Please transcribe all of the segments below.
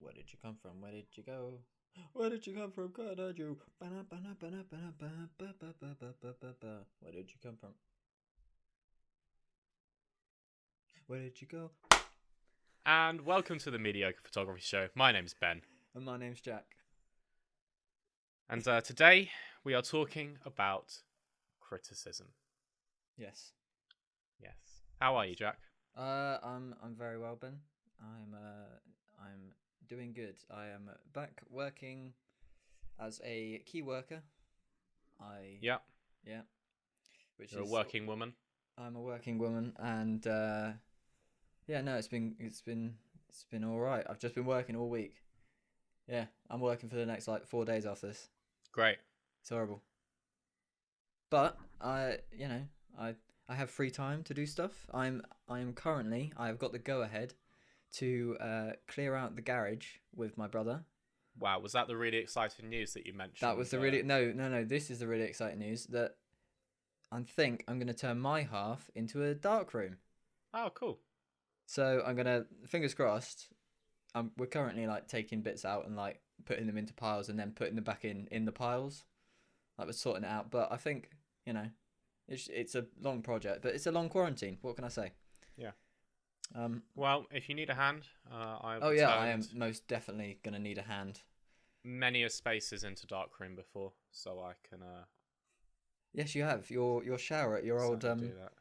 Where did you come from? Where did you go? Where did you come from? Canada. Where did you come from? Where did you go? And welcome to the Mediocre Photography Show. My name's Ben. And my name's Jack. And today we are talking about criticism. Yes. Yes. How are you, Jack? I'm very well, Ben. I'm doing good. I am back working as a key worker. Yeah. Yeah. Which You're is a working woman. I'm a working woman, and yeah, no, it's been all right. I've just been working all week. Yeah, I'm working for the next 4 days after this. Great. It's horrible. But I have free time to do stuff. I've got the go ahead to clear out the garage with my brother. Wow, was that the really exciting news that you mentioned? That was the really no. This is the really exciting news that I think I'm gonna turn my half into a dark room. Oh, cool. So I'm gonna, fingers crossed. We're currently taking bits out and putting them into piles and then putting them back in the piles. We're sorting it out. But I think it's a long project, but it's a long quarantine. What can I say? Yeah. Well, if you need a hand, I am most definitely gonna need a hand. Many a spaces into darkroom before, so I can. Yes, you have your shower at your old do that.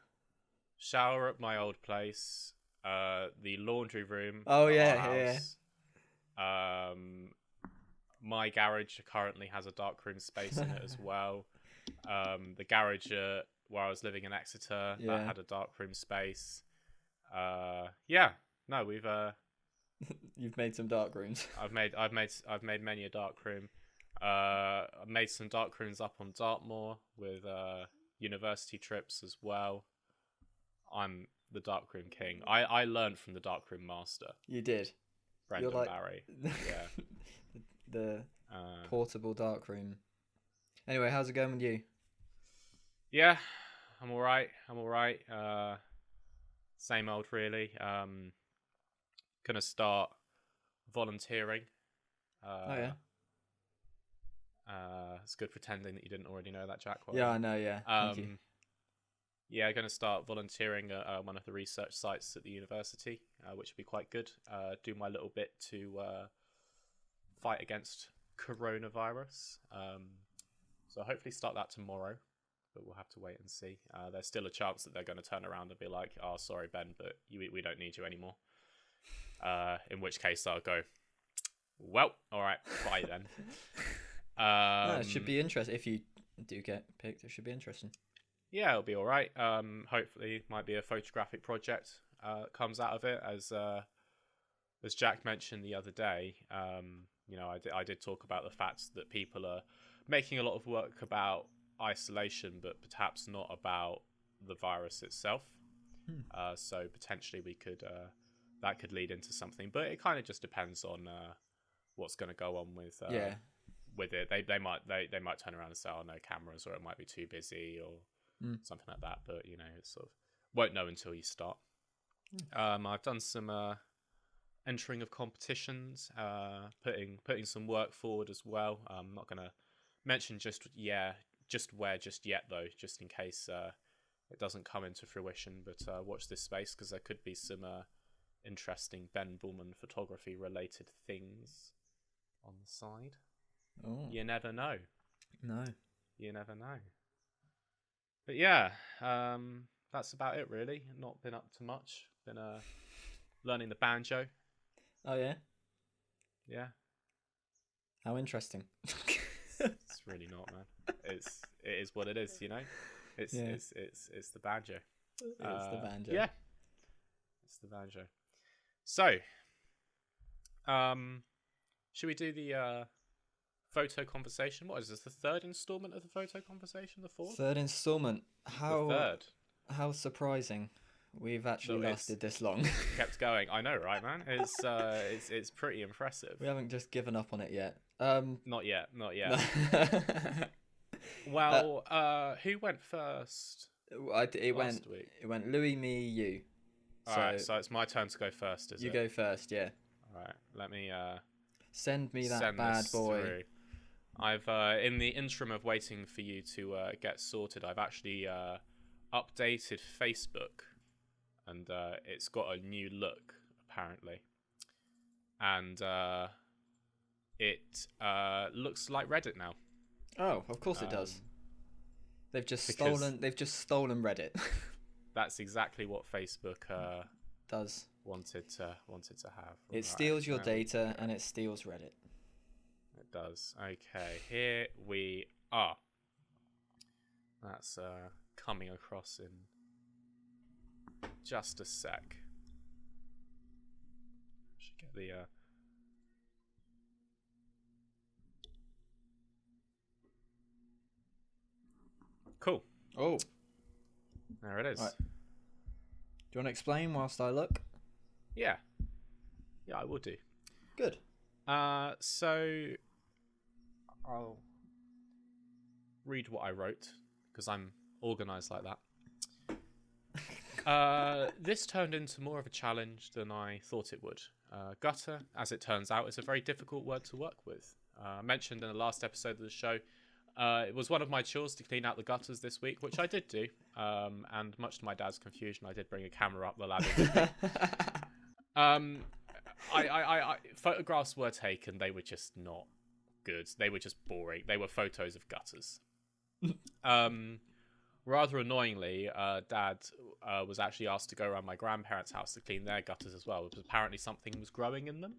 Shower at my old place. The laundry room. Oh at yeah, our yeah. house. My garage currently has a darkroom space in it as well. The garage where I was living in Exeter that had a darkroom space. Yeah. No, we've You've made some dark rooms. I've made many a dark room. I've made some dark rooms up on Dartmoor with university trips as well. I'm the darkroom king. I learned from the darkroom master. You did. Brendan Barry. Yeah. the portable darkroom. Anyway, how's it going with you? Yeah, I'm all right. Same old, really. Gonna start volunteering. Oh yeah. It's good pretending that you didn't already know that, Jack. Yeah, I know. Yeah. Thank you. Yeah, going to start volunteering at one of the research sites at the university, which will be quite good. Do my little bit to fight against coronavirus. So hopefully start that tomorrow, but we'll have to wait and see. There's still a chance that they're going to turn around and be like, "Oh, sorry, Ben, but we don't need you anymore." In which case I'll go, "Well, all right, bye then." It should be interesting if you do get picked. It should be interesting. Yeah, it'll be all right. Hopefully, might be a photographic project comes out of it. As Jack mentioned the other day, I did talk about the fact that people are making a lot of work about isolation, but perhaps not about the virus itself. So potentially we could that could lead into something, but it kind of just depends on what's going to go on with with it. They might turn around and say, "Oh, no cameras," or it might be too busy or something like that. But it's sort of won't know until you start. I've done some entering of competitions, putting some work forward as well. I'm not gonna mention just where just yet though, just in case it doesn't come into fruition. But watch this space because there could be some interesting Ben Bullman photography related things on the side. Oh. You never know. No. You never know. But yeah, that's about it really. Not been up to much. Been learning the banjo. Oh yeah? Yeah. How interesting. It's really not, man. It is what it is, It's the banjo. It's the banjo. Yeah. It's the banjo. So, should we do the photo conversation? What is this? The third installment of the photo conversation? The fourth? Third installment. The third. How surprising. We've actually lasted this long. Kept going. I know, right, man? It's pretty impressive. We haven't just given up on it yet. Not yet. Well, who went first? It went Louis, me, you. Alright, so it's my turn to go first, is it? You go first, yeah. Alright, let me Send me that send bad this boy. through. I've in the interim of waiting for you to get sorted, I've actually updated Facebook, and it's got a new look apparently, and it looks like Reddit now. Oh, of course it does. Um, They've just because stolen. They've just stolen Reddit. that's exactly what Facebook Does. wanted to have. It steals your there we data go. and it steals Reddit. It does. Okay, here we are. That's coming across in just a sec. Should get the cool. Oh, There it is. right. Do you want to explain whilst I look? Yeah. Yeah, I will do. Good. So I'll read what I wrote because I'm organized like that. This turned into more of a challenge than I thought it would. Gutter, as it turns out, is a very difficult word to work with. I mentioned in the last episode of the show, it was one of my chores to clean out the gutters this week, which I did do. And much to my dad's confusion, I did bring a camera up the ladder with me. Photographs were taken. They were just not good. They were just boring. They were photos of gutters. Rather annoyingly, Dad was actually asked to go around my grandparents' house to clean their gutters as well, because apparently something was growing in them,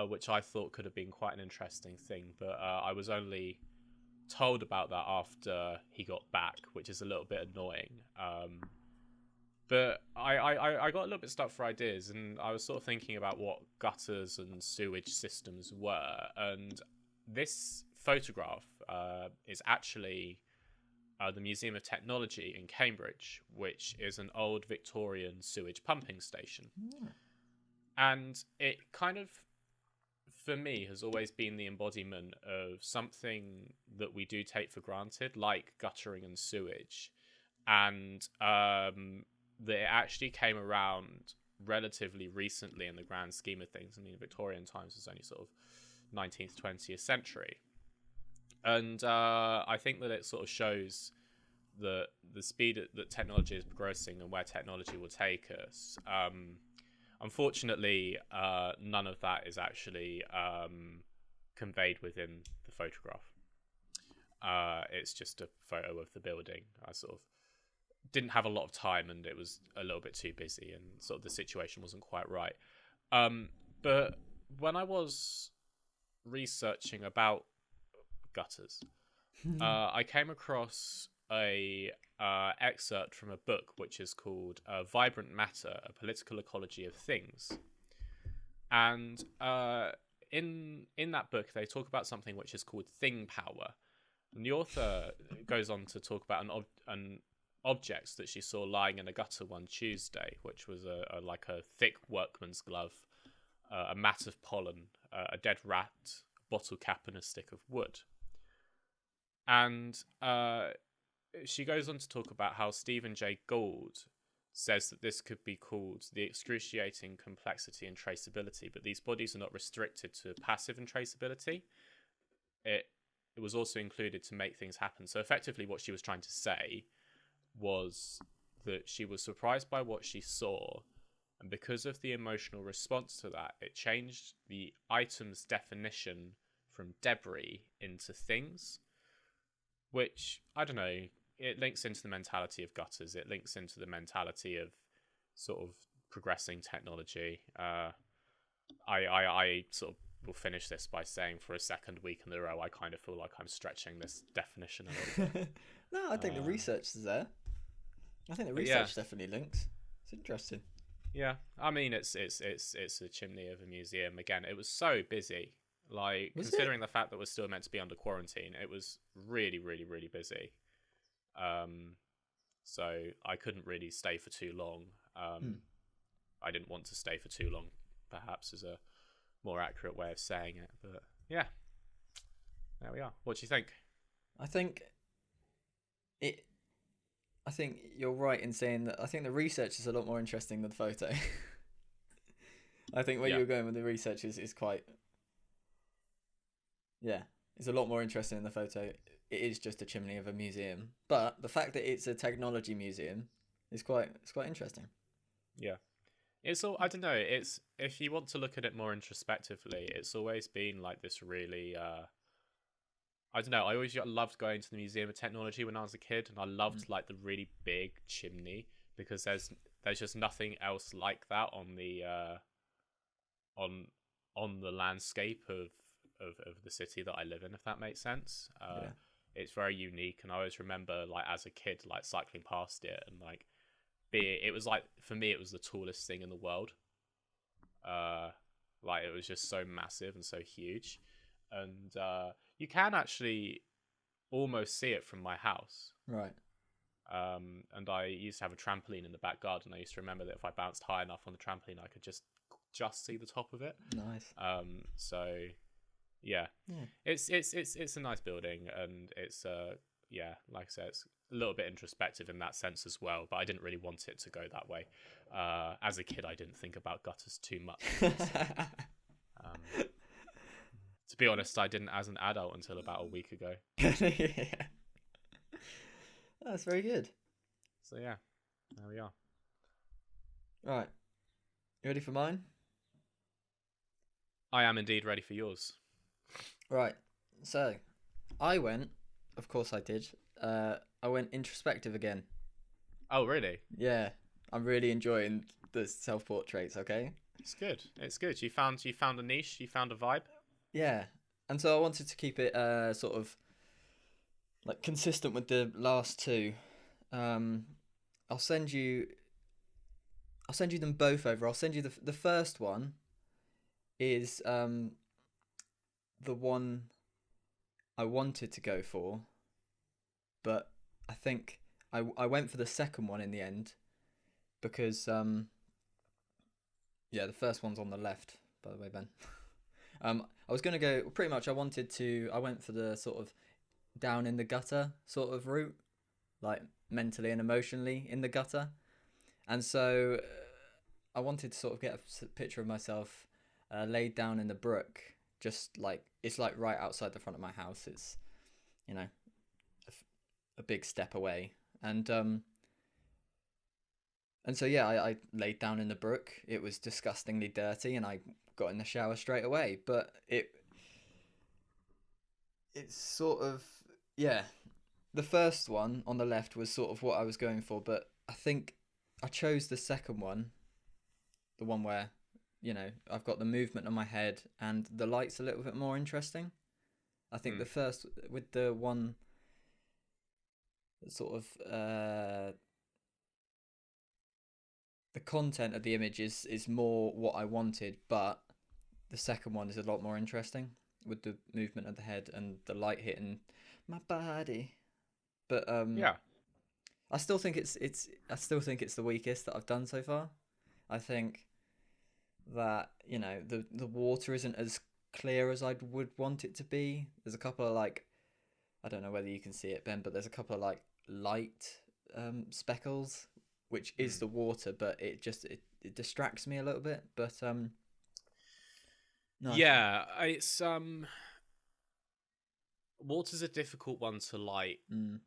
which I thought could have been quite an interesting thing. But I was only told about that after he got back, which is a little bit annoying. But I got a little bit stuck for ideas, and I was sort of thinking about what gutters and sewage systems were. And this photograph is actually the Museum of Technology in Cambridge, which is an old Victorian sewage pumping station. Yeah. And it kind of, for me, has always been the embodiment of something that we do take for granted, like guttering and sewage. And that it actually came around relatively recently in the grand scheme of things. I mean, Victorian times was only sort of 19th, 20th century. And I think that it sort of shows the speed that technology is progressing and where technology will take us. Unfortunately, none of that is actually conveyed within the photograph. It's just a photo of the building. I sort of didn't have a lot of time, and it was a little bit too busy, and sort of the situation wasn't quite right. But when I was researching about gutters, I came across a excerpt from a book which is called Vibrant Matter, A Political Ecology of Things. And in that book, they talk about something which is called thing power. And the author goes on to talk about an object that she saw lying in a gutter one Tuesday, which was like a thick workman's glove, a mat of pollen, a dead rat, a bottle cap, and a stick of wood. And she goes on to talk about how Stephen Jay Gould says that this could be called the excruciating complexity and traceability, but these bodies are not restricted to passive and traceability. It was also included to make things happen. So effectively what she was trying to say was that she was surprised by what she saw, and because of the emotional response to that, it changed the item's definition from debris into things, which, I don't know, it links into the mentality of gutters. It links into the mentality of sort of progressing technology. I sort of will finish this by saying for a second week in a row, I kind of feel like I'm stretching this definition a little bit. No, I think the research is there. I think the research definitely links. It's interesting. Yeah, I mean, it's a chimney of a museum. Again, it was so busy. Like, considering the fact that we're still meant to be under quarantine, it was really, really, really busy. So I couldn't really stay for too long. I didn't want to stay for too long, perhaps, is a more accurate way of saying it. But yeah, there we are. What do you think? I think you're right in saying that. I think the research is a lot more interesting than the photo. I think where you were going with the research is quite Yeah, it's a lot more interesting in the photo. It is just a chimney of a museum, but the fact that it's a technology museum is quite interesting. Yeah. It's all, I don't know, it's, if you want to look at it more introspectively, it's always been like this really I don't know, I always loved going to the Museum of Technology when I was a kid, and I Mm. loved like the really big chimney, because there's just nothing else like that on the on on the landscape of the city that I live in, if that makes sense. Yeah, It's very unique, and I always remember like as a kid like cycling past it, and like be it was like, for me it was the tallest thing in the world. Uh, like it was just so massive and so huge, and you can actually almost see it from my house. right. And I used to have a trampoline in the back garden. I used to remember that if I bounced high enough on the trampoline, I could just see the top of it. Nice. So yeah, Yeah. it's a nice building, and it's yeah, like I said, it's a little bit introspective in that sense as well. But I didn't really want it to go that way. As a kid, I didn't think about gutters too much. So, um, to be honest, I didn't as an adult until about a week ago. Yeah. That's very good. So yeah, there we are. Right. You ready for mine? I am indeed ready for yours. Right. So, I went, of course I did. I went introspective again. Oh, really? Yeah. I'm really enjoying the self-portraits, okay? It's good. It's good. You found a niche. You found a vibe. Yeah. And so I wanted to keep it sort of like consistent with the last two. Um I'll send you them both over. I'll send you the first one is the one I wanted to go for, but I think I went for the second one in the end because yeah, the first one's on the left, by the way, Ben. I was gonna go pretty much. I went for the sort of down in the gutter sort of route, like mentally and emotionally in the gutter, and so I wanted to sort of get a picture of myself laid down in the brook, just like it's like right outside the front of my house. It's you know a big step away, and so yeah, I laid down in the brook. It was disgustingly dirty, and I got in the shower straight away. But it's sort of yeah. The first one on the left was sort of what I was going for, but I think I chose the second one, the one where I've got the movement on my head and the light's a little bit more interesting. I think Hmm. the first with the one sort of the content of the image is more what I wanted, but the second one is a lot more interesting with the movement of the head and the light hitting my body. But Yeah. I still think it's the weakest that I've done so far. I think that the water isn't as clear as I would want it to be. There's a couple of like I don't know whether you can see it, Ben, but there's a couple of like light speckles, which is Hmm. the water, but it distracts me a little bit. But no, Yeah. It's water's a difficult one to light mm,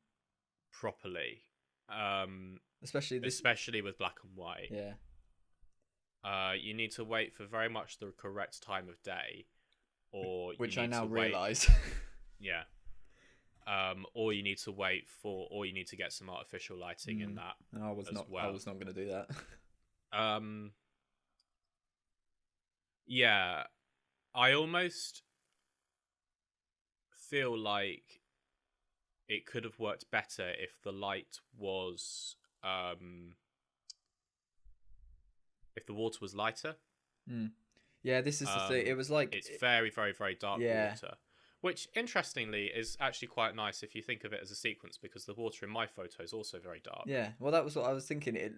properly. Um, especially this, Especially with black and white. yeah, You need to wait for very much the correct time of day, or you which I need now to wait. realise. Yeah. Or you need to wait for, or you need to get some artificial lighting in Mm, that as I well. was not going to do that. Um, yeah, I almost feel like it could have worked better if the light was, if the water was lighter. Mm. Yeah, this is the thing. It was like, It's very, very, very dark yeah, water, which interestingly is actually quite nice if you think of it as a sequence, because the water in my photo is also very dark. yeah. Well, that was what I was thinking. It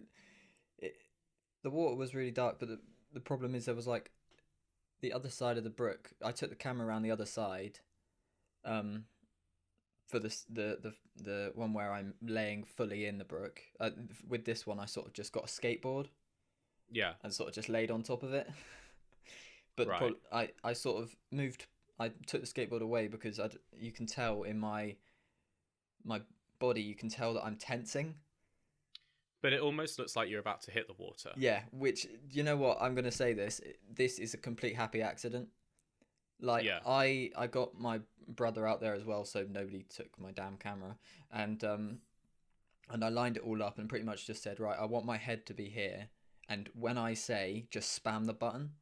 the water was really dark, but the problem is there was like the other side of the brook. I took the camera around the other side, um, for the one where I'm laying fully in the brook. With this one, I sort of just got a skateboard Yeah, and sort of just laid on top of it. But right. I sort of moved. I took the skateboard away because you can tell in my body, you can tell that I'm tensing. But it almost looks like you're about to hit the water. Yeah, which, you know what, I'm gonna say this. This is a complete happy accident. Like, Yeah. I got my brother out there as well, so nobody took my damn camera, and I lined it all up and pretty much just said, right, I want my head to be here, and when I say, just spam the button,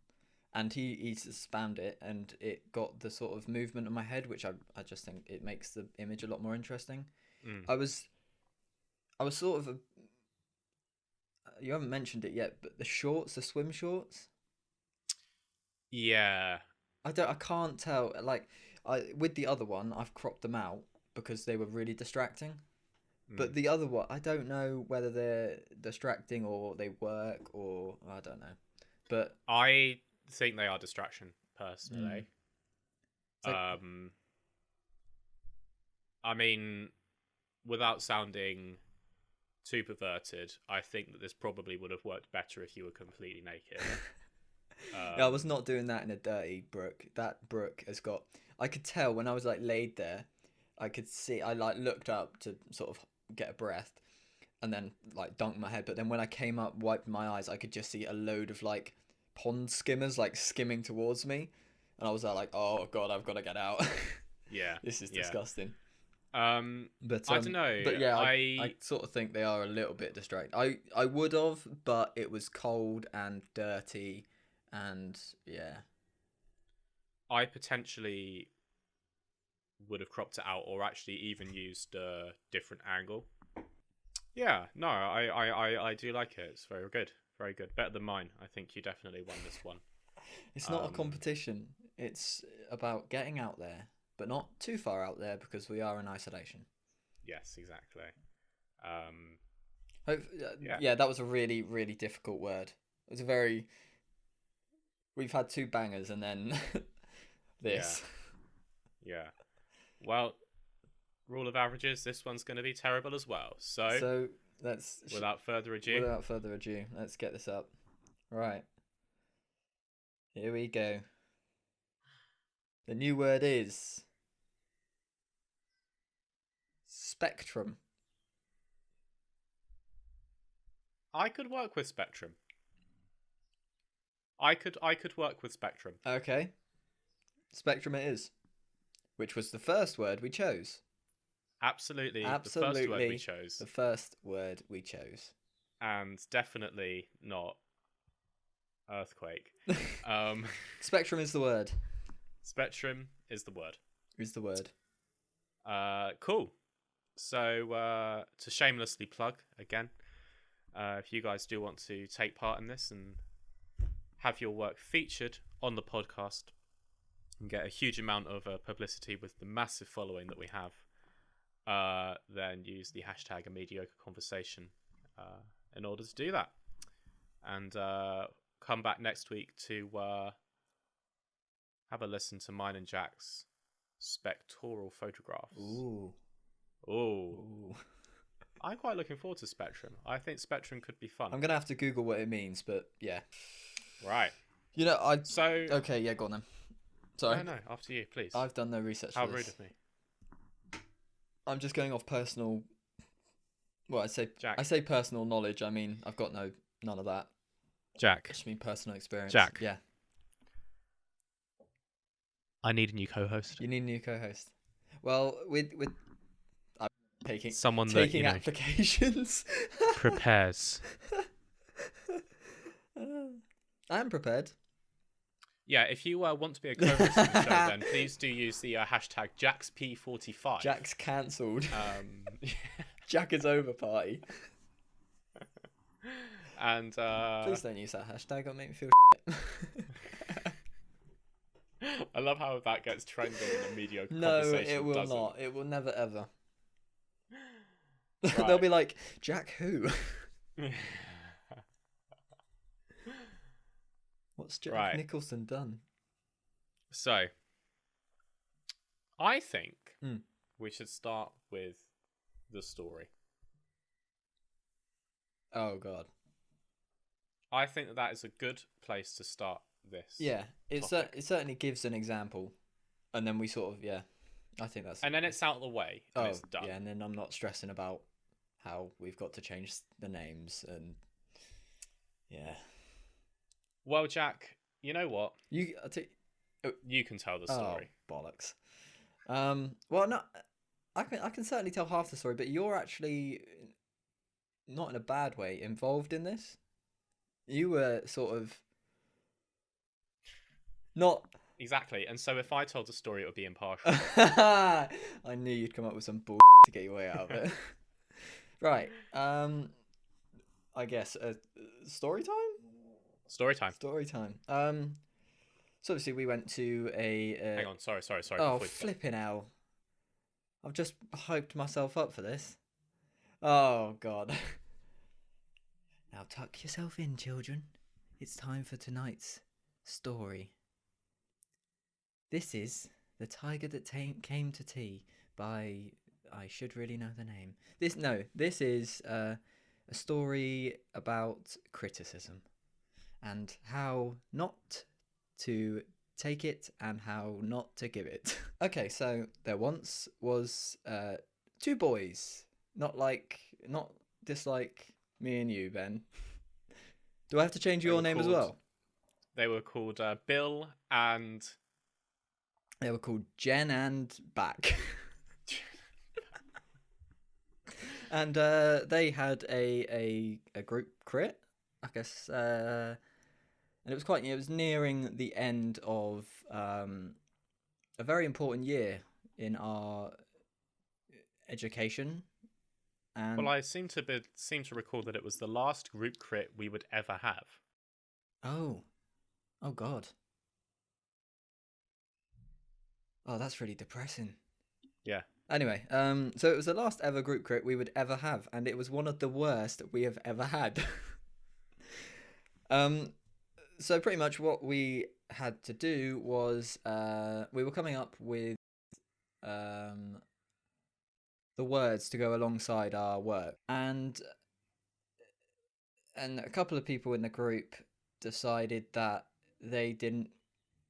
and he just spammed it, and it got the sort of movement of my head, which I just think it makes the image a lot more interesting. Mm. I was sort of you haven't mentioned it yet, but the shorts, the swim shorts. Yeah. I can't tell. Like, with the other one, I've cropped them out because they were really distracting. But the other one, I don't know whether they're distracting or they work, or I don't know. But I think they are distraction, personally. like, I mean, without sounding too perverted, I think that this probably would have worked better if you were completely naked. yeah, I was not doing that in a dirty brook. That brook has got. I could tell when I was like laid there. I could see. I like looked up to sort of get a breath, and then like dunked my head. But then when I came up, wiped my eyes, I could just see a load of like pond skimmers like skimming towards me, and I was like, oh god, I've got to get out. Yeah. This is Yeah. disgusting. But I don't know. But yeah, I sort of think they are a little bit distracting. I would have, but it was cold and dirty, and yeah. I potentially would have cropped it out, or actually even used a different angle. Yeah, no, I do like it. It's very good, very good. Better than mine. I think you definitely won this one. It's not a competition. It's about getting out there, but not too far out there because we are in isolation. Yes, exactly. Yeah, that was a really, really difficult word. It was a very. We've had two bangers and then this. Yeah. Well, rule of averages. This one's going to be terrible as well. So let's. Without further ado, let's get this up. Right. Here we go. The new word is spectrum. I could work with spectrum. I could work with spectrum. Okay. Spectrum it is. Which was the first word we chose. Absolutely. The first word we chose. The first word we chose. And definitely not earthquake. Spectrum is the word. Spectrum is the word. Is the word. Cool. So to shamelessly plug again, if you guys do want to take part in this and have your work featured on the podcast and get a huge amount of publicity with the massive following that we have, then use the hashtag a mediocre conversation in order to do that. And come back next week to have a listen to mine and Jack's spectral photographs. Ooh. I'm quite looking forward to Spectrum. I think Spectrum could be fun. I'm going to have to Google what it means, but yeah. Right. You know, Okay, yeah, go on then. Sorry. No, after you, please. I've done no research How for rude this. of me. I'm just going off personal... Well, Jack. I say personal knowledge. I mean, I've got none of that. Jack. I just mean personal experience. Jack. Yeah. I need a new co-host. You need a new co-host. Well, with I'm taking someone taking that applications. prepares. I am prepared. Yeah, if you want to be a co-host of the show, then please do use the hashtag JacksP45. Jack's cancelled. Jack is over party. And please don't use that hashtag. It'll make me feel I love how that gets trending in a mediocre No, conversation. it will doesn't. not. It will never ever. Right. They'll be like, Jack who? What's Jack Nicholson done? So, I think we should start with the story. Oh, God. I think that is a good place to start this. Yeah, it certainly gives an example And then we sort of, yeah, I think that's. And then it's out of the way and Oh it's done. yeah, and then I'm not stressing about how we've got to change the names and yeah. Well, Jack, you know what? I'll take. You can tell the Oh story. bollocks. Well, no, I can certainly tell half the story, but you're actually not in a bad way involved in this. You were sort of not. Exactly. And so if I told the story, it would be impartial. I knew you'd come up with some bull to get your way out of it. Right. I guess story time. Story time. Story time. So obviously we went to a. Hang on. Sorry. Oh, flipping hell! I've just hyped myself up for this. Oh God. Now tuck yourself in, children. It's time for tonight's story. This is The Tiger That Came to Tea by... I should really know the name. This is a story about criticism and how not to take it and how not to give it. Okay, so there once was two boys, not dislike me and you, Ben. Do I have to change your name as well? They were called Bill and... They were called Jen and Back. And they had a group crit, I guess, and it was nearing the end of a very important year in our education. And Well, I seem to recall that it was the last group crit we would ever have. oh God. Oh, that's really depressing. Yeah. Anyway, so it was the last ever group crit we would ever have, and it was one of the worst we have ever had. So pretty much what we had to do was we were coming up with the words to go alongside our work, and a couple of people in the group decided that they didn't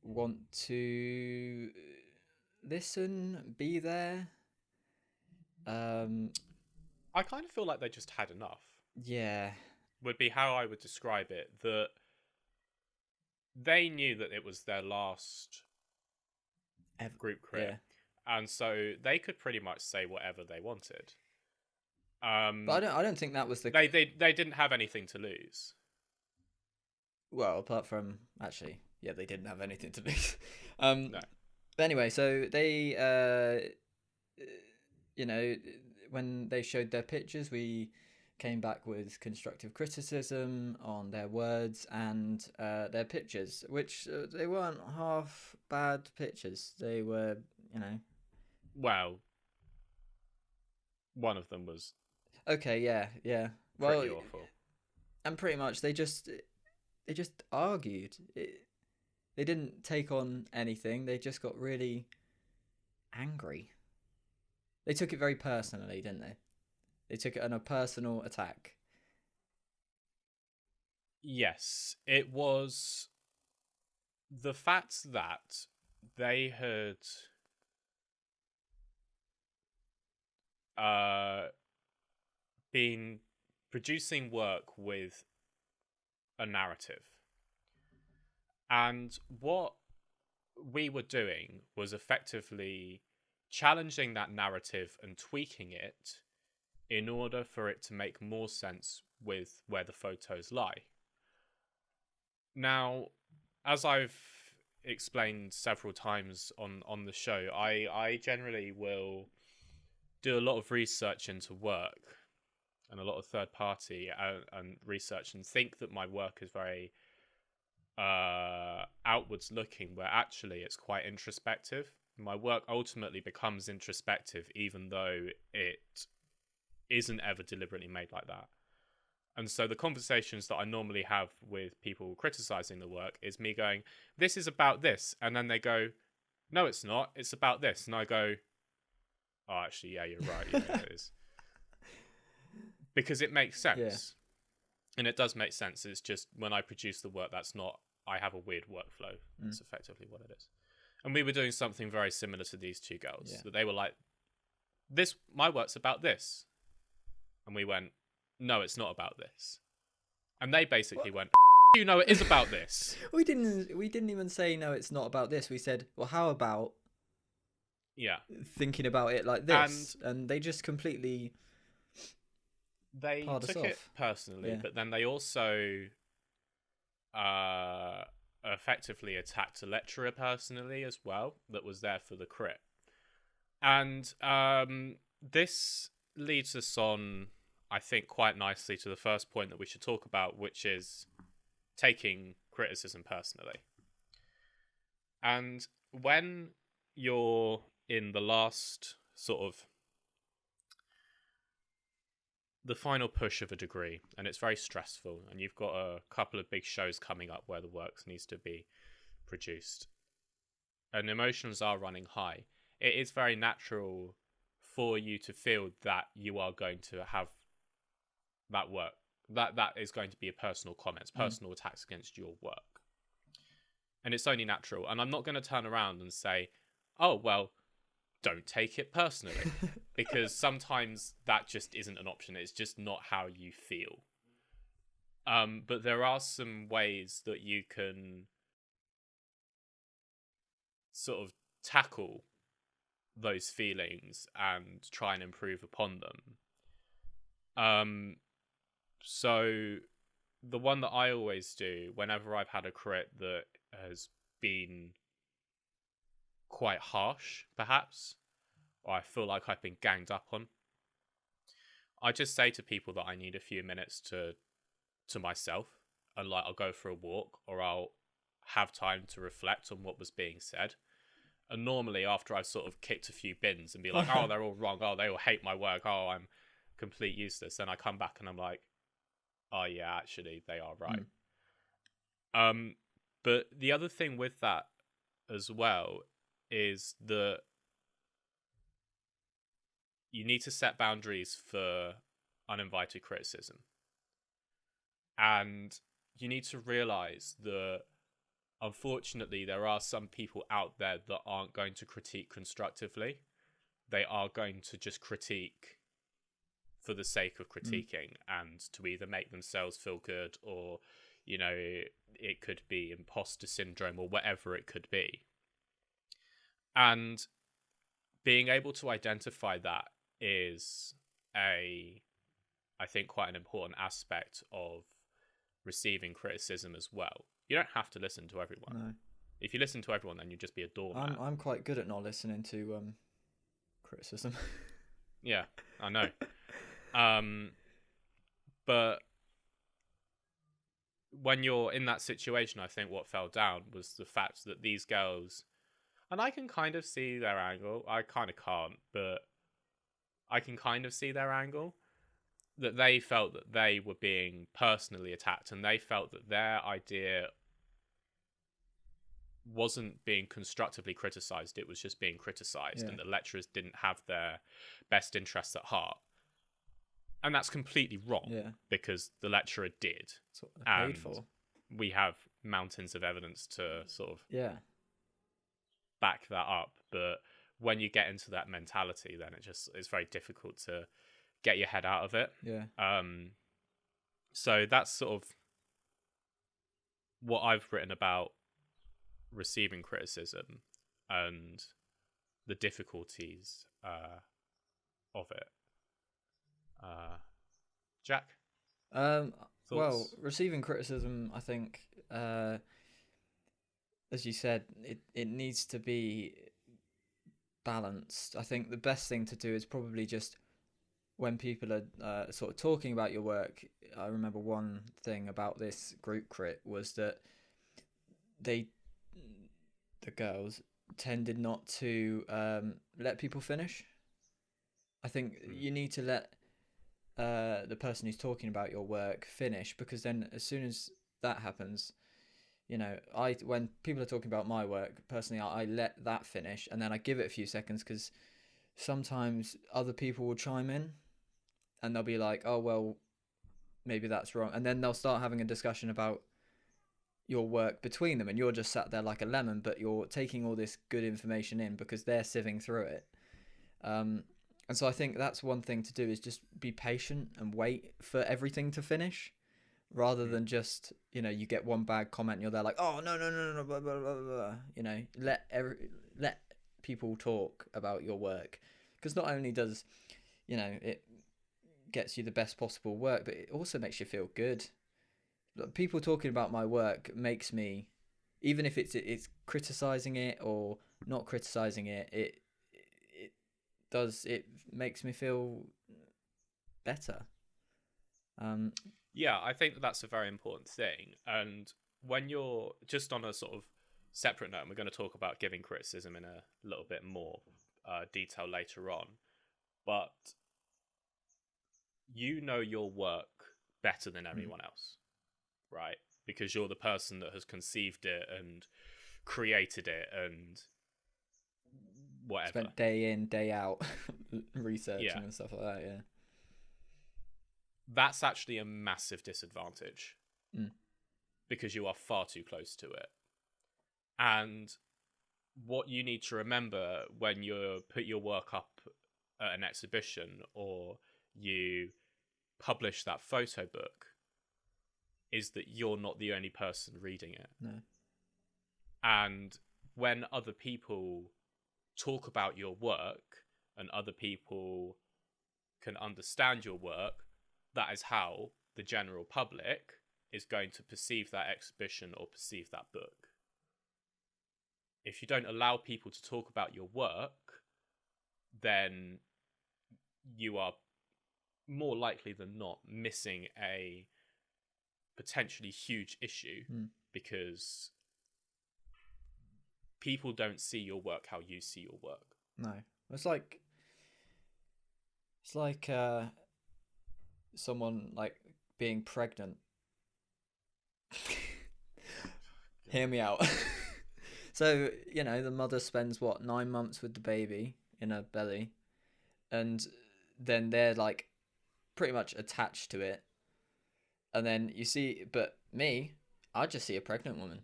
want to be there. I kind of feel like they just had enough. Yeah. Would be how I would describe it. That they knew that it was their last group crit, and so they could pretty much say whatever they wanted. But I don't think that was the. They didn't have anything to lose. Well, apart from actually, yeah, they didn't have anything to lose. No. But anyway, so they, when they showed their pictures, we came back with constructive criticism on their words and their pictures, which they weren't half bad pictures. They were, Well, one of them was. Okay, yeah. Well, pretty awful. And pretty much they just argued. They didn't take on anything. They just got really angry. They took it very personally, didn't they? They took it on a personal attack. Yes, it was the fact that they had been producing work with a narrative. And what we were doing was effectively challenging that narrative and tweaking it in order for it to make more sense with where the photos lie. Now, as I've explained several times on the show, I generally will do a lot of research into work and a lot of third party and research, and think that my work is very outwards looking, where actually it's quite introspective. My work ultimately becomes introspective, even though it isn't ever deliberately made like that. And so the conversations that I normally have with people criticizing the work is me going, this is about this. And then they go, no, it's not. It's about this. And I go, oh, actually, yeah, you're right. Yeah, it is. Because it makes sense. Yeah. And it does make sense. It's just when I produce the work, I have a weird workflow. That's effectively what it is. And we were doing something very similar to these two girls. Yeah. That they were like, "This, my work's about this," and we went, "No, it's not about this." And they basically went, "You know, it is about this." We didn't even say no, it's not about this. We said, well, how about Yeah, thinking about it like this? And they just completely they pardon us took it off. personally, Yeah. but then they also effectively attacked a lecturer personally as well that was there for the crit. And this leads us on, I think, quite nicely to the first point that we should talk about, which is taking criticism personally. And when you're in the last sort of the final push of a degree and it's very stressful and you've got a couple of big shows coming up where the work needs to be produced and emotions are running high, it is very natural for you to feel that you are going to have that work that is going to be a personal comments, personal attacks against your work. And it's only natural. And I'm not going to turn around and say, oh, well, don't take it personally. Because sometimes that just isn't an option. It's just not how you feel. But there are some ways that you can sort of tackle those feelings and try and improve upon them. So the one that I always do whenever I've had a crit that has been quite harsh, perhaps, or I feel like I've been ganged up on, I just say to people that I need a few minutes to myself, and like I'll go for a walk or I'll have time to reflect on what was being said. And normally after I've sort of kicked a few bins and be like, oh, they're all wrong, oh, they all hate my work, oh, I'm complete useless, then I come back and I'm like, oh yeah, actually they are right. But the other thing with that as well is that you need to set boundaries for uninvited criticism. And you need to realize that unfortunately there are some people out there that aren't going to critique constructively. They are going to just critique for the sake of critiquing and to either make themselves feel good or, you know, it could be imposter syndrome or whatever it could be. And being able to identify that is I think, quite an important aspect of receiving criticism as well. You don't have to listen to everyone. No. If you listen to everyone, then you'd just be a doormat. I'm quite good at not listening to criticism. Yeah, I know. But when you're in that situation, I think what fell down was the fact that these girls, and I can kind of see their angle. I kind of can't, but I can kind of see their angle. That they felt that they were being personally attacked and they felt that their idea wasn't being constructively criticised, it was just being criticised, and the lecturers didn't have their best interests at heart. And that's completely wrong, because the lecturer did. That's what they're paid for. We have mountains of evidence to sort of back that up. But when you get into that mentality, then it's very difficult to get your head out of it. So that's sort of what I've written about receiving criticism and the difficulties of it. Jack? Well, receiving criticism, I think, as you said, it needs to be balanced. I think the best thing to do is probably just when people are sort of talking about your work. I remember one thing about this group crit was that the girls tended not to let people finish. I think you need to let the person who's talking about your work finish, because then as soon as that happens, you know, when people are talking about my work, personally, I let that finish and then I give it a few seconds, because sometimes other people will chime in and they'll be like, oh, well, maybe that's wrong. And then they'll start having a discussion about, your work between them, and you're just sat there like a lemon, but you're taking all this good information in because they're sieving through it. Um, and so I think that's one thing to do, is just be patient and wait for everything to finish, rather Mm. than just, you get one bad comment and you're there like, oh no no no no, blah blah blah blah. Let people talk about your work, because not only does it gets you the best possible work, but it also makes you feel good. People talking about my work makes me, even if it's criticizing it or not criticizing it, it does, it makes me feel better. um Yeah, I think that that's a very important thing. And when you're just on a sort of separate note, and we're going to talk about giving criticism in a little bit more detail later on, but you know your work better than mm. anyone else, right? Because you're the person that has conceived it and created it and whatever. Spent day in day out Yeah, researching and stuff like that. Yeah. that's actually a massive disadvantage mm. because you are far too close to it. And what you need to remember when you put your work up at an exhibition or you publish that photo book is that you're not the only person reading it. No. And when other people talk about your work and other people can understand your work, that is how the general public is going to perceive that exhibition or perceive that book. If you don't allow people to talk about your work, then you are more likely than not missing a potentially huge issue because people don't see your work how you see your work. No. It's like someone like being pregnant. Hear me out. So, the mother spends what, 9 months with the baby in her belly, and then they're like pretty much attached to it. And then you see, but me, I just see a pregnant woman.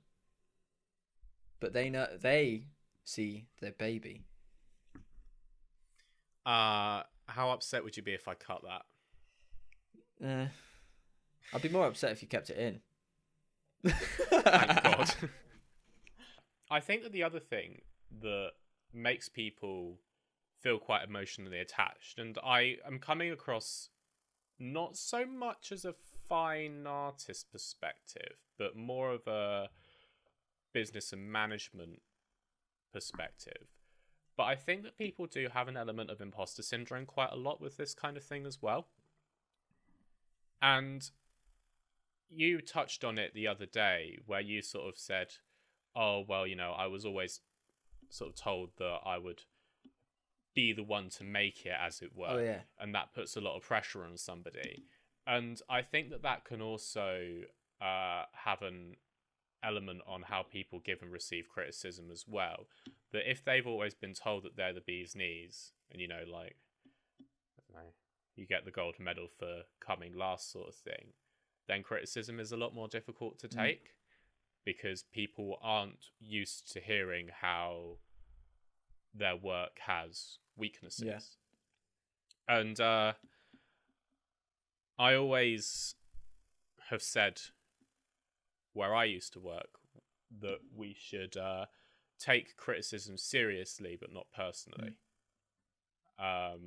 But they see their baby. How upset would you be if I cut that? I'd be more upset if you kept it in. Thank God. I think that the other thing that makes people feel quite emotionally attached, and I am coming across not so much as a fine artist perspective, but more of a business and management perspective. But I think that people do have an element of imposter syndrome quite a lot with this kind of thing as well. And you touched on it the other day where you sort of said, oh, well, I was always sort of told that I would be the one to make it, as it were. Oh, yeah. And that puts a lot of pressure on somebody. And I think that can also have an element on how people give and receive criticism as well. That if they've always been told that they're the bee's knees, and I don't know, you get the gold medal for coming last sort of thing, then criticism is a lot more difficult to take because people aren't used to hearing how their work has weaknesses. Yeah. And I always have said where I used to work that we should take criticism seriously, but not personally. That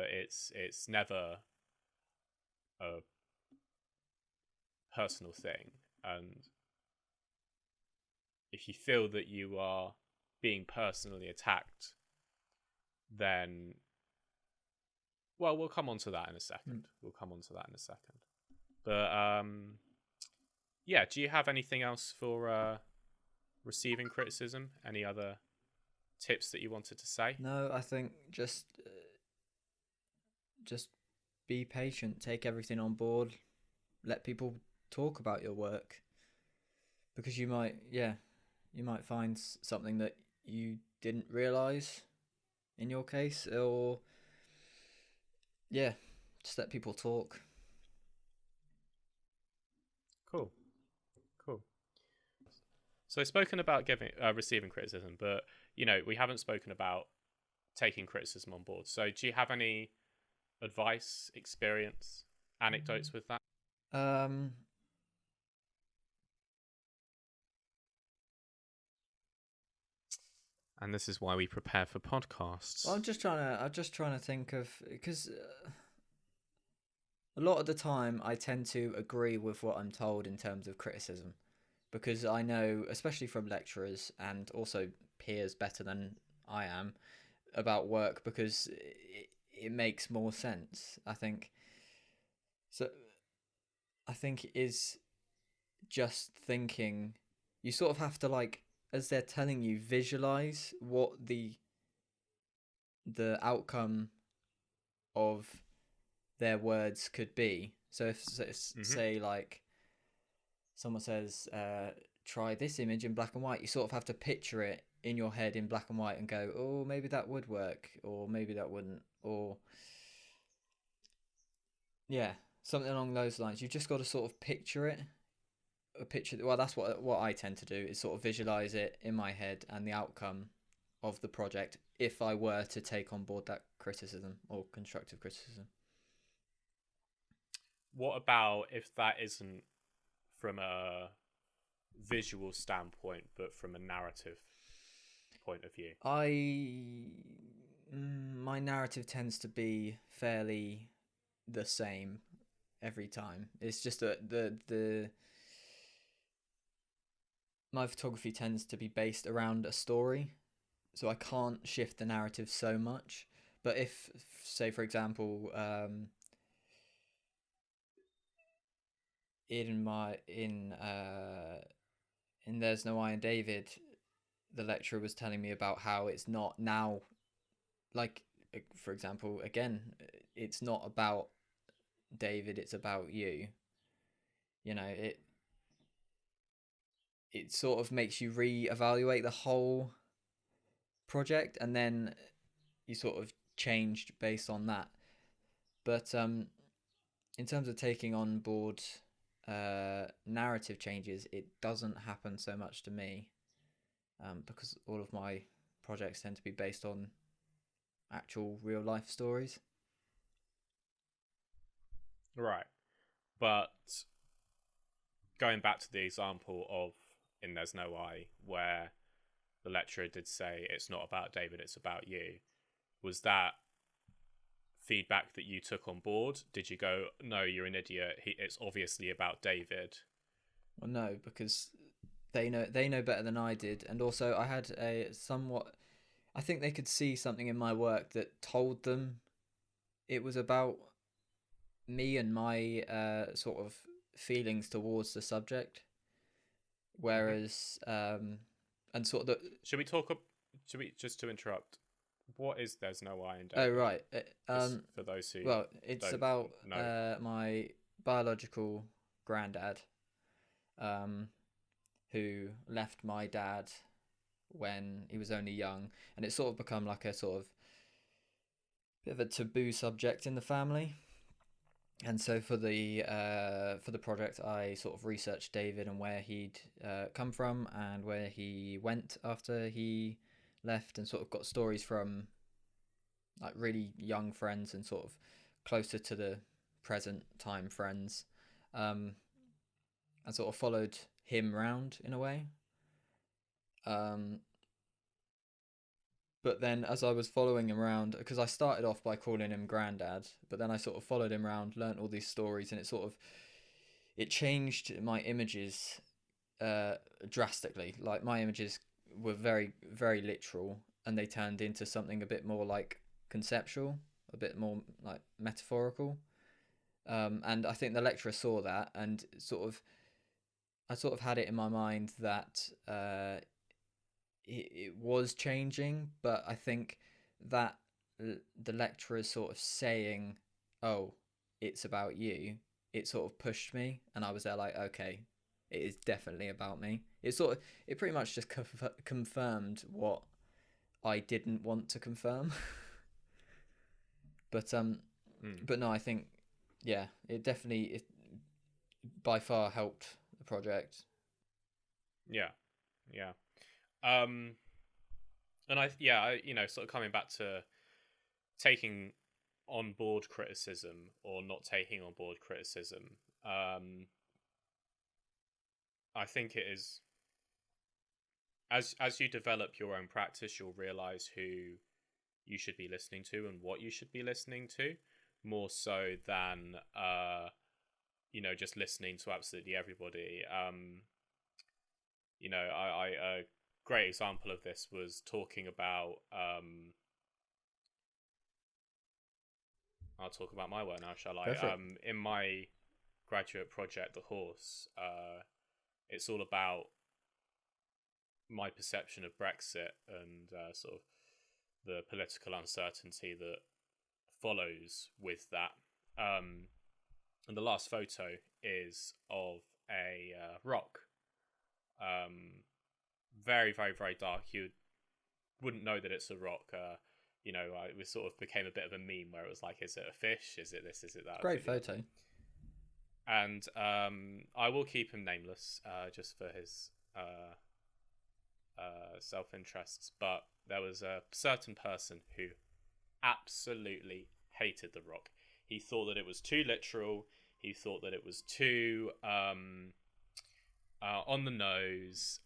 it's never a personal thing, and if you feel that you are being personally attacked, then we'll come on to that in a second. But yeah, do you have anything else for receiving criticism? Any other tips that you wanted to say? No, I think just be patient, take everything on board, let people talk about your work, because you might find something that you didn't realize in your case, or just let people talk. Cool. So spoken about giving receiving criticism, but we haven't spoken about taking criticism on board. So do you have any advice, experience, anecdotes with that? Um, And this is why we prepare for podcasts. well, I'm just trying to think of, because a lot of the time I tend to agree with what I'm told in terms of criticism, because I know, especially from lecturers and also peers better than I am about work, because it makes more sense. I think so. I think it is just thinking. You sort of have to, like, as they're telling you, visualize what the outcome of their words could be. So if Mm-hmm. say like someone says, try this image in black and white, you sort of have to picture it in your head in black and white and go, oh, maybe that would work, or maybe that wouldn't, or yeah, something along those lines. You've just got to sort of picture it. A picture. Well, that's what I tend to do, is sort of visualize it in my head and the outcome of the project if I were to take on board that criticism or constructive criticism. What about if that isn't from a visual standpoint, but from a narrative point of view? My narrative tends to be fairly the same every time. It's just that the my photography tends to be based around a story, so I can't shift the narrative so much. But if, say, for example, in my in There's No I in David, the lecturer was telling me about how it's not now, like, for example, again, it's not about David, it's about you. It sort of makes you re-evaluate the whole project, and then you sort of changed based on that. But in terms of taking on board narrative changes, it doesn't happen so much to me, because all of my projects tend to be based on actual real life stories. Right. But going back to the example of in There's No I, where the lecturer did say it's not about David, it's about you, was that feedback that you took on board? Did you go, no, you're an idiot, it's obviously about David? Well, no, because they know better than I did, and also I had a somewhat. I think they could see something in my work that told them it was about me and my sort of feelings towards the subject. Mm-hmm. Whereas, and sort of the. Should we talk? Should we, just to interrupt? What is There's No I in Oh, David? right. Just for those who Well, it's don't about know. my biological granddad, um, who left my dad when he was only young, and it's sort of become like a sort of bit of a taboo subject in the family. And so for the project, I sort of researched David and where he'd come from and where he went after he left, and sort of got stories from like really young friends and sort of closer to the present time friends, um, and sort of followed him around in a way. Um, but then as I was following him around, because I started off by calling him Granddad, but then I sort of followed him around, learnt all these stories, and it changed my images uh, drastically. Like, my images were very very literal, and they turned into something a bit more like conceptual, a bit more like metaphorical. And I think the lecturer saw that, and I sort of had it in my mind that it was changing, but I think that the lecturer sort of saying, "Oh, it's about you," it sort of pushed me, and I was there like, "Okay, it is definitely about me." It pretty much just confirmed what I didn't want to confirm. but Mm. but no, I think, yeah, it by far helped the project. Yeah. Yeah. Um, and sort of coming back to taking on board criticism or not taking on board criticism. I think it is as you develop your own practice, you'll realize who you should be listening to and what you should be listening to, more so than just listening to absolutely everybody. A great example of this was talking about. I'll talk about my work now, shall I? Go for it. In my graduate project, The Horse, it's all about my perception of Brexit and sort of the political uncertainty that follows with that. And the last photo is of a rock. Very, very, very dark. You wouldn't know that it's a rock. It sort of became a bit of a meme where it was like, is it a fish? Is it this? Is it that? Great photo. And I will keep him nameless just for his self-interests. But there was a certain person who absolutely hated the rock. He thought that it was too literal. He thought that it was too on the nose.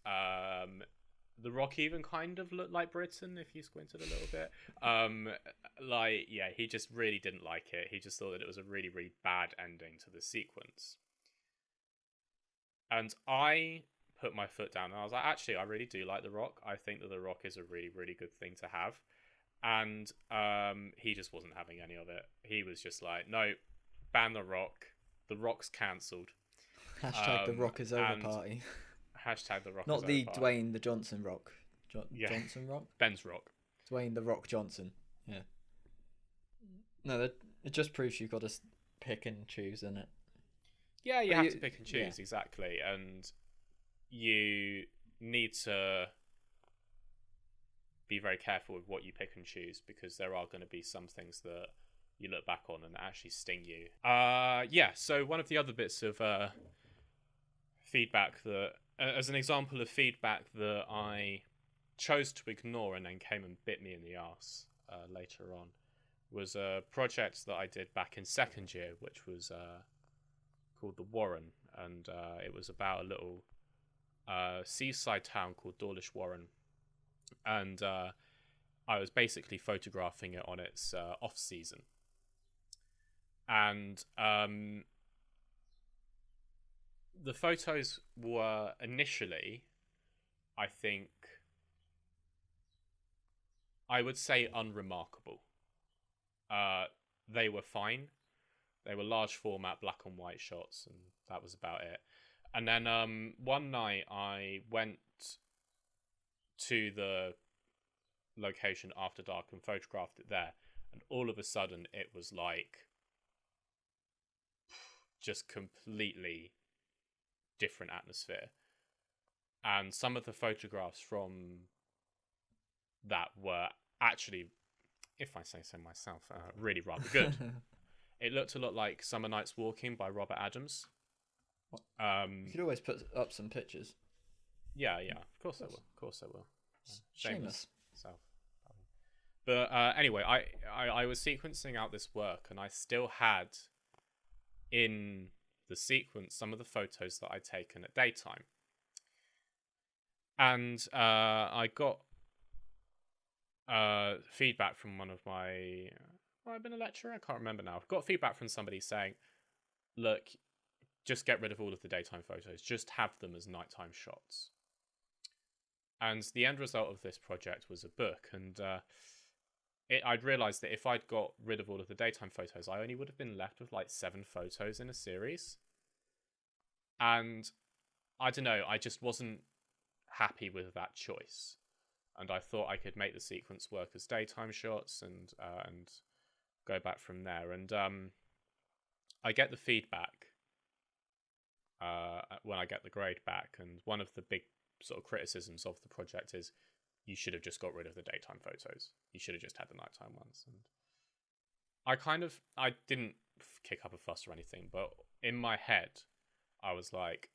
The rock even kind of looked like Britain if you squinted a little bit. He just really didn't like it. He just thought that it was a really, really bad ending to the sequence. And I put my foot down and I was like, actually, I really do like the rock. I think that the rock is a really, really good thing to have. And he just wasn't having any of it. He was just like, no, ban the rock. The rock's cancelled. Hashtag the rock is over party. Hashtag the rock Not is the over party. Dwayne the Johnson rock. Johnson rock? Ben's rock. Dwayne the Rock Johnson. Yeah. No, it just proves you've got to pick and choose, isn't it? Yeah, you have to pick and choose, exactly. And you need to be very careful with what you pick and choose, because there are going to be some things that you look back on and actually sting you. So one of the other bits of feedback that, as an example of feedback that I chose to ignore and then came and bit me in the arse later on, was a project that I did back in second year, which was called The Warren, and it was about a little seaside town called Dawlish Warren, and I was basically photographing it on its off season. And the photos were initially, I think, I would say unremarkable. They were fine. They were large format black and white shots, and that was about it. And then one night I went to the location after dark and photographed it there, and all of a sudden it was like just completely different atmosphere. And some of the photographs from that were actually, if I say so myself, really rather good. It looked a lot like Summer Nights Walking by Robert Adams. You could always put up some pictures. Yeah, of course I will. Of course I will. Shameless. Self. But anyway, I was sequencing out this work, and I still had in the sequence some of the photos that I'd taken at daytime. And I got feedback from one of my... I've been a lecturer? I can't remember now. I've got feedback from somebody saying, look, just get rid of all of the daytime photos. Just have them as nighttime shots. And the end result of this project was a book. And I'd realised that if I'd got rid of all of the daytime photos, I only would have been left with like 7 photos in a series. And I don't know, I just wasn't happy with that choice. And I thought I could make the sequence work as daytime shots and go back from there. And I get the feedback when I get the grade back. And one of the big sort of criticisms of the project is you should have just got rid of the daytime photos. You should have just had the nighttime ones. And I didn't kick up a fuss or anything, but in my head, I was like,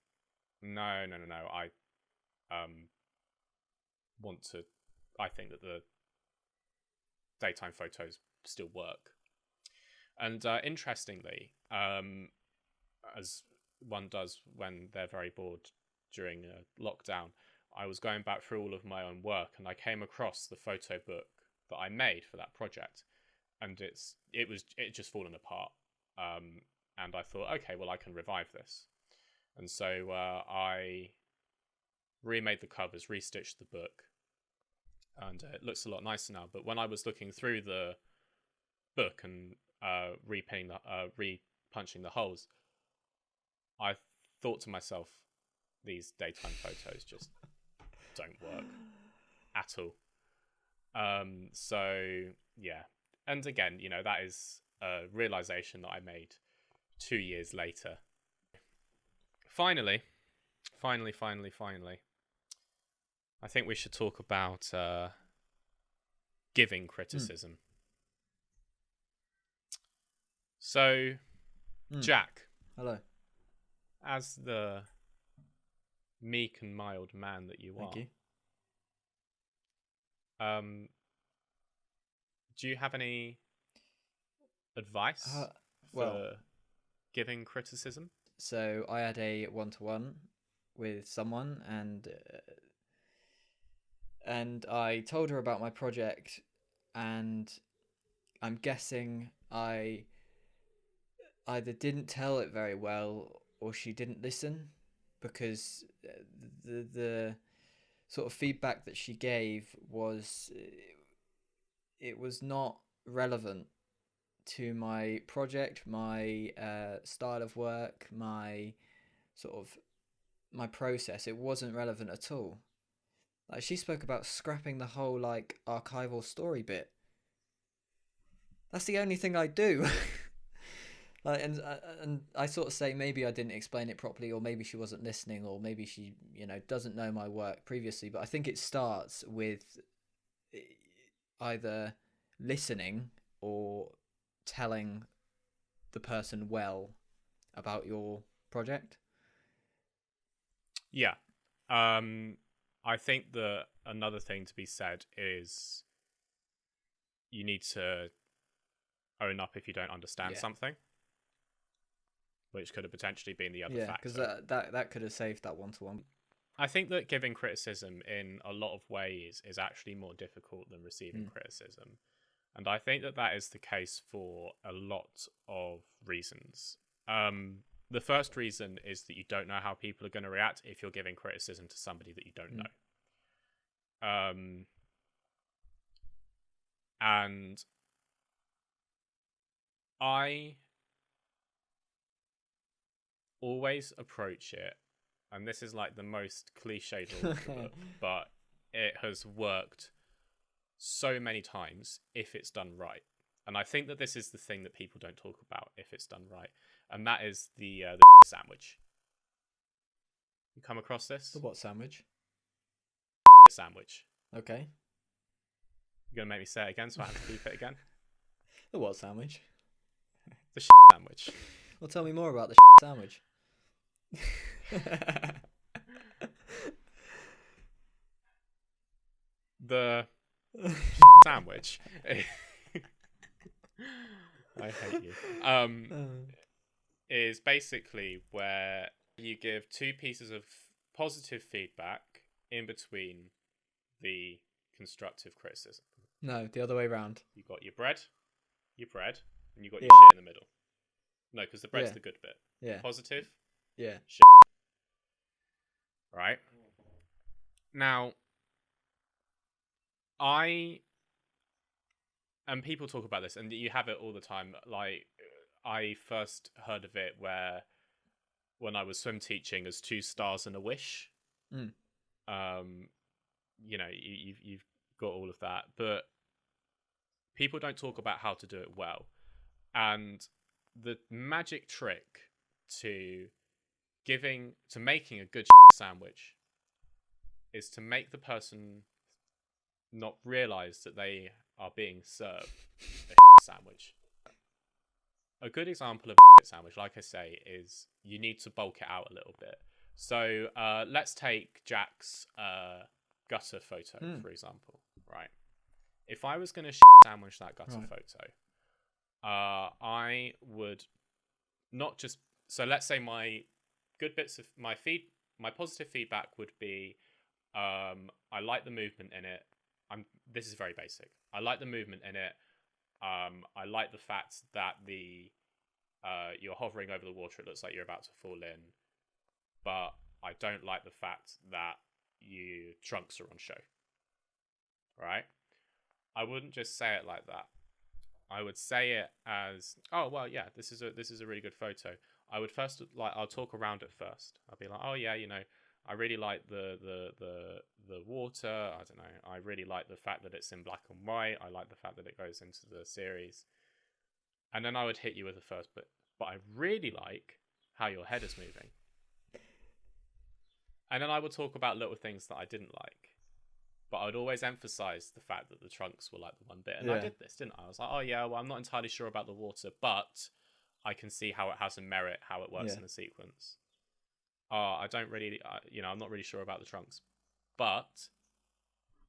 no. I think that the daytime photos still work. And interestingly, as one does when they're very bored during a lockdown, I was going back through all of my own work, and I came across the photo book that I made for that project, and it just fallen apart. And I thought, okay, well, I can revive this. And so I remade the covers, restitched the book, and it looks a lot nicer now. But when I was looking through the book and repunching the holes, I thought to myself, these daytime photos just don't work at all. So yeah, and again, that is a realization that I made 2 years later. Finally, I think we should talk about giving criticism. So, Jack. Hello. As the meek and mild man that you Thank are. you. Do you have any advice for giving criticism? So I had a 1-to-1 with someone, and I told her about my project, and I'm guessing I either didn't tell it very well or she didn't listen, because the sort of feedback that she gave was, it was not relevant to my project, my style of work, my process. It wasn't relevant at all. Like, she spoke about scrapping the whole archival story bit. That's the only thing I do. And I sort of say maybe I didn't explain it properly, or maybe she wasn't listening, or maybe she doesn't know my work previously. But I think it starts with either listening or telling the person well about your project. Yeah. I think that another thing to be said is you need to own up if you don't understand something, which could have potentially been the other factor. Yeah, because that could have saved that 1-to-1. I think that giving criticism in a lot of ways is actually more difficult than receiving criticism. And I think that is the case for a lot of reasons. The first reason is that you don't know how people are going to react if you're giving criticism to somebody that you don't know. And I always approach it, and this is like the most cliched but it has worked so many times if it's done right. And I think that this is the thing that people don't talk about if it's done right, and that is the sandwich. You come across this? The what sandwich? Sandwich. Okay. You're gonna make me say it again, so I have to keep it again. The what sandwich? The sandwich. Well, tell me more about the sandwich. The sandwich. I hate you. Is basically where you give two pieces of positive feedback in between the constructive criticism. No, the other way around. You got your bread, and you got your Yeah. shit in the middle. No, because the bread's the good bit. Yeah. Positive. Yeah. Shit. Right. Now, and people talk about this, and you have it all the time. Like, I first heard of it when I was swim teaching as 2 stars and a wish. Mm. You've got all of that, but people don't talk about how to do it well. And the magic trick to making a good sandwich is to make the person not realize that they are being served a sandwich. A good example of a sandwich, like I say, is you need to bulk it out a little bit. So let's take Jack's gutter photo, Mm. for example, right? If I was going to sandwich that gutter Right. photo, I would not just. So let's say my good bits of my positive feedback would be, I like the movement in it. This is very basic. I like the movement in it. I like the fact that you're hovering over the water. It looks like you're about to fall in, but I don't like the fact that your trunks are on show. Right? I wouldn't just say it like that. I would say it as, oh well, yeah, this is a really good photo. I would first I'll talk around it first. I'll be like, oh yeah, I really like the water. I don't know. I really like the fact that it's in black and white. I like the fact that it goes into the series. And then I would hit you with the first bit. But I really like how your head is moving. And then I would talk about little things that I didn't like. But I would always emphasize the fact that the trunks were like the one bit. And I did this, didn't I? I was like, oh yeah, well, I'm not entirely sure about the water, but I can see how it has a merit, how it works in the sequence. I don't really, I'm not really sure about the trunks. But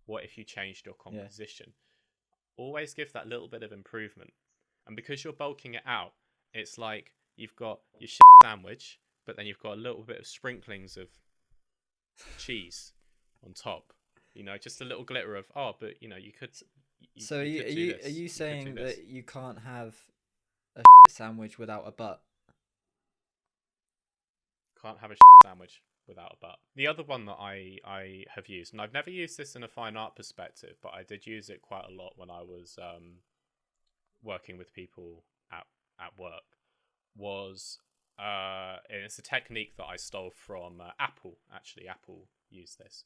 what if you changed your composition? Always give that little bit of improvement. And because you're bulking it out, it's like you've got your sandwich, but then you've got a little bit of sprinklings of cheese on top. Just a little glitter of, but you could. So are you saying that you can't have a sandwich without a butt? Can't have a sandwich without a butt. The other one that I have used, and I've never used this in a fine art perspective, but I did use it quite a lot when I was working with people at work, was it's a technique that I stole from Apple. Actually, Apple used this.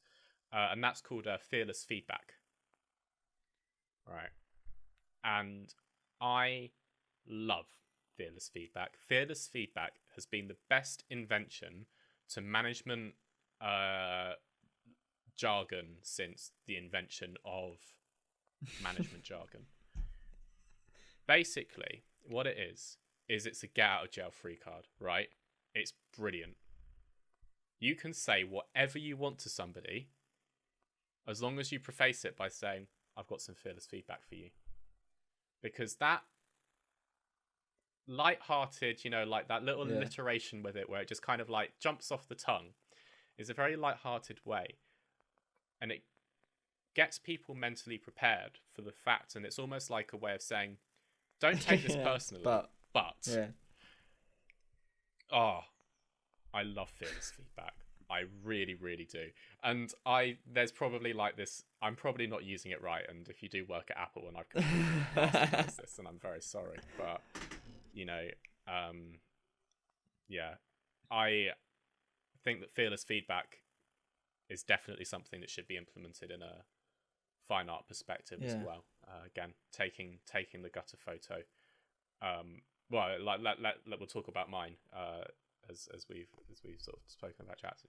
And that's called fearless feedback. Right. And I love fearless feedback. Fearless feedback has been the best invention to management jargon since the invention of management jargon. Basically, what it is it's a get out of jail free card, right? It's brilliant. You can say whatever you want to somebody, as long as you preface it by saying, I've got some fearless feedback for you. Because that light-hearted, like that little alliteration with it where it just kind of like jumps off the tongue is a very light-hearted way. And it gets people mentally prepared for the fact, and it's almost like a way of saying, don't take this personally, but I love fearless feedback. I really, really do. And there's probably like this, I'm probably not using it right. And if you do work at Apple, and I've completely bastardized this, and I'm very sorry, but I think that fearless feedback is definitely something that should be implemented in a fine art perspective as well. Again, taking the gutter photo. We'll talk about mine. As we've sort of spoken about chats.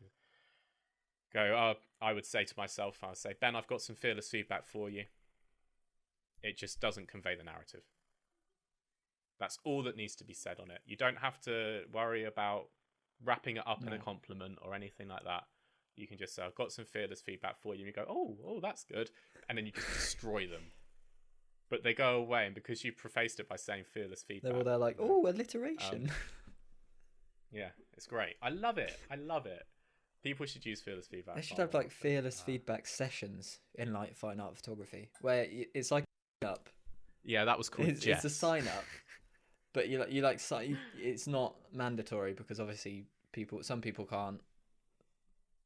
I would say to myself, Ben, I've got some fearless feedback for you. It just doesn't convey the narrative. That's all that needs to be said on it. You don't have to worry about wrapping it up in a compliment or anything like that. You can just say, I've got some fearless feedback for you. And you go, oh, that's good. And then you just destroy them. But they go away, and because you prefaced it by saying fearless feedback, they're like, alliteration. Yeah, it's great. I love it. People should use fearless feedback. They should have like fearless feedback sessions in like fine art photography, where it's like up. Yeah, that was called. It's a sign up, but it's not mandatory because obviously some people can't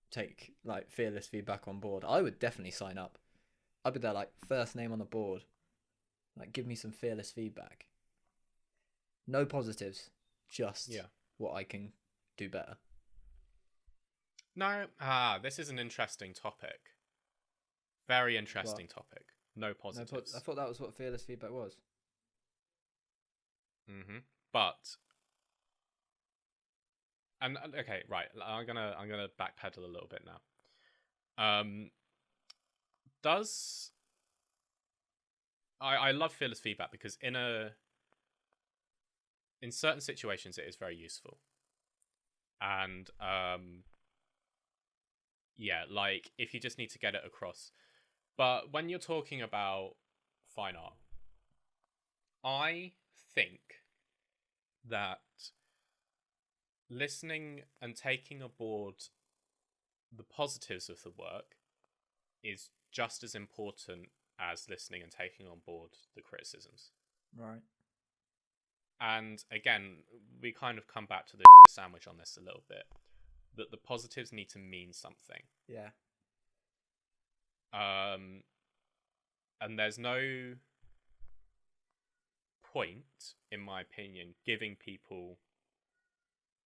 take like fearless feedback on board. I would definitely sign up. I'd be there like first name on the board. Like, give me some fearless feedback. No positives, just what I can do better. No, this is an interesting topic. Very interesting topic. No positives. I thought that was what fearless feedback was. But, and okay, right. I'm gonna backpedal a little bit now. I love fearless feedback because in certain situations it is very useful, and yeah, like if you just need to get it across. But when you're talking about fine art, I think that listening and taking aboard the positives of the work is just as important as listening and taking on board the criticisms. Right. And again, we kind of come back to the sandwich on this a little bit, that the positives need to mean something. Yeah. And there's no point, in my opinion, giving people,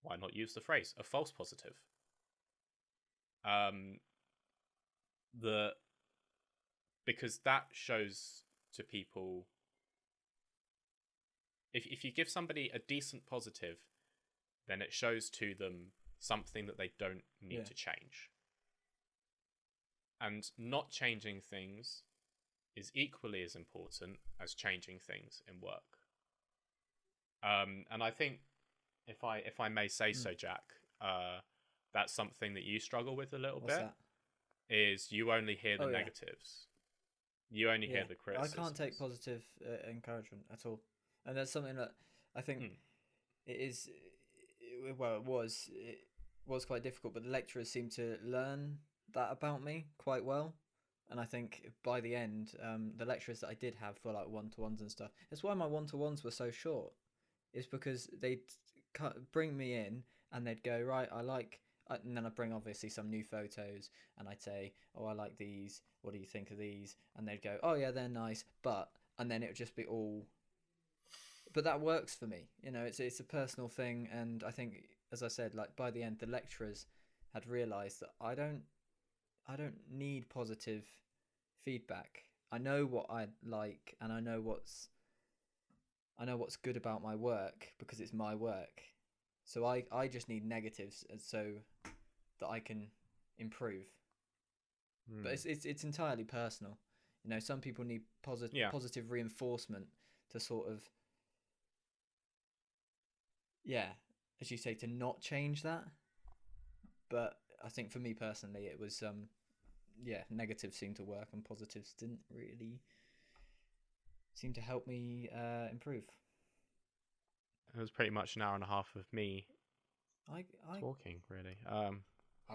why not use the phrase, a false positive. Because that shows to people, if you give somebody a decent positive, then it shows to them something that they don't need to change. And not changing things is equally as important as changing things in work. And I think, if I may say so, Jack, that's something that you struggle with a little What's bit. that? Is you only hear the negatives. You only hear the criticisms. I can't take positive encouragement at all, and that's something that I think it is. Well, it was quite difficult, but the lecturers seemed to learn that about me quite well. And I think by the end, the lecturers that I did have for like one-to-ones and stuff, that's why my one-to-ones were so short. Is because they'd bring me in and they'd go, right, and then I'd bring obviously some new photos and I'd say, oh, I like these. What do you think of these? And they'd go, oh yeah, they're nice, and then it would just be all. But that works for me, it's a personal thing, and I think, as I said, like by the end, the lecturers had realised that I don't need positive feedback. I know what I like, and I know what's good about my work because it's my work. So I just need negatives so that I can improve. But it's entirely personal. Some people need positive reinforcement to sort of, as you say, to not change that. But I think for me personally, it was negatives seemed to work and positives didn't really seem to help me improve. It was pretty much an hour and a half of me talking, really. I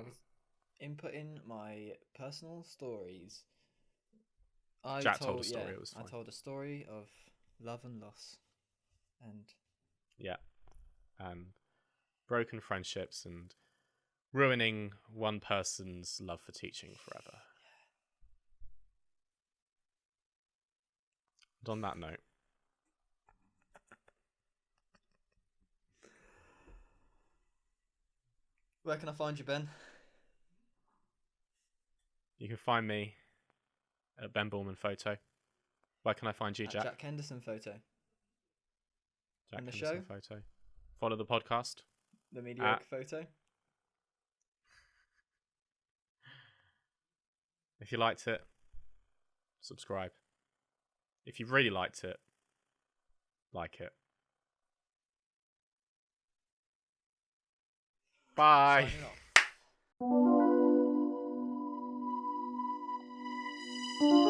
was inputting my personal stories. Jack told a story. It was fine. I told a story of love and loss, and broken friendships and ruining one person's love for teaching forever. And on that note, where can I find you, Ben? You can find me at Ben Ballman Photo. Where can I find you, Jack? Jack Henderson Photo. Jack and the Henderson show? Photo. Follow the podcast. The Mediocre Photo. If you liked it, subscribe. If you really liked it, like it. Bye. Signing off.